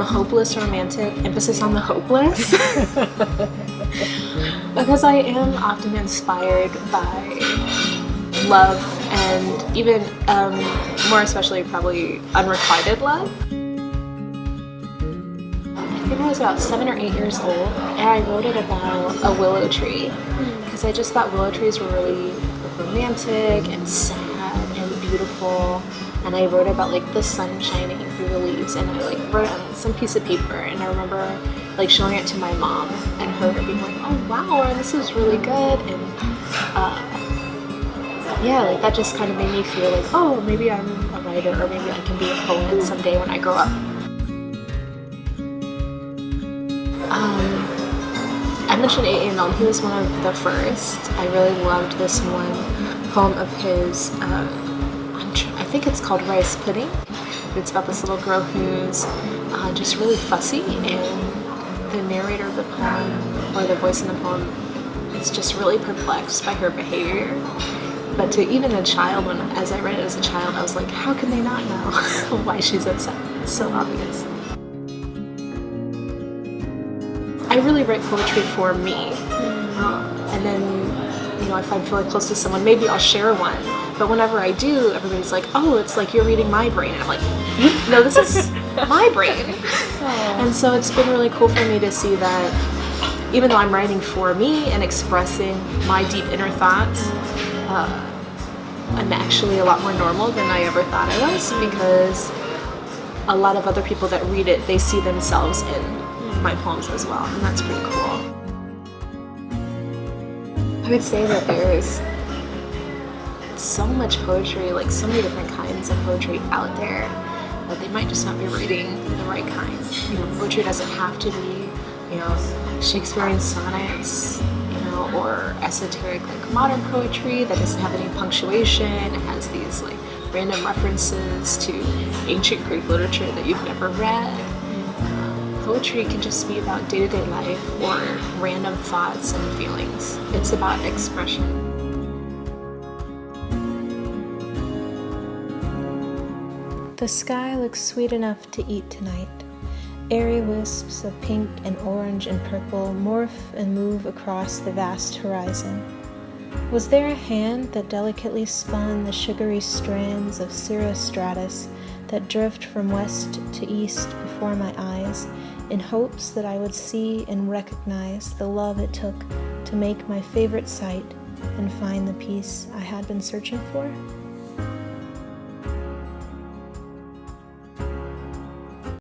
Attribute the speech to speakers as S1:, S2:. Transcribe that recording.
S1: hopeless romantic, emphasis on the hopeless, because I am often inspired by love, and even more especially probably unrequited love. I think I was about 7 or 8 years old, and I wrote it about a willow tree, because I just thought willow trees were really romantic and sad and beautiful. And I wrote about like the sun shining through the leaves, and I like wrote it on some piece of paper, and I remember like showing it to my mom and her being like, oh wow, this is really good. And yeah, like that just kind of made me feel like, oh, maybe I'm a writer, or maybe I can be a poet someday when I grow up. I mentioned A.A. Milne. He was one of the first. I really loved this one poem of his. I think it's called Rice Pudding. It's about this little girl who's just really fussy, and the narrator of the poem, or the voice in the poem, is just really perplexed by her behavior. But to even a child, as I read it as a child, I was like, how can they not know why she's upset? It's so obvious. I really write poetry for me, and then, you know, if I feel like close to someone, maybe I'll share one. But whenever I do, everybody's like, oh, it's like you're reading my brain. And I'm like, no, this is my brain. And so it's been really cool for me to see that even though I'm writing for me and expressing my deep inner thoughts, I'm actually a lot more normal than I ever thought I was, because a lot of other people that read it, they see themselves in my poems as well, and that's pretty cool. I would say that there's so much poetry, like so many different kinds of poetry out there, but they might just not be reading the right kind. You know, poetry doesn't have to be, you know, Shakespearean sonnets, you know, or esoteric like modern poetry that doesn't have any punctuation. It has these like random references to ancient Greek literature that you've never read. Poetry can just be about day-to-day life or random thoughts and feelings. It's about expression.
S2: The sky looks sweet enough to eat tonight. Airy wisps of pink and orange and purple morph and move across the vast horizon. Was there a hand that delicately spun the sugary strands of cirrus stratus that drift from west to east before my eyes, in hopes that I would see and recognize the love it took to make my favorite sight and find the peace I had been searching for?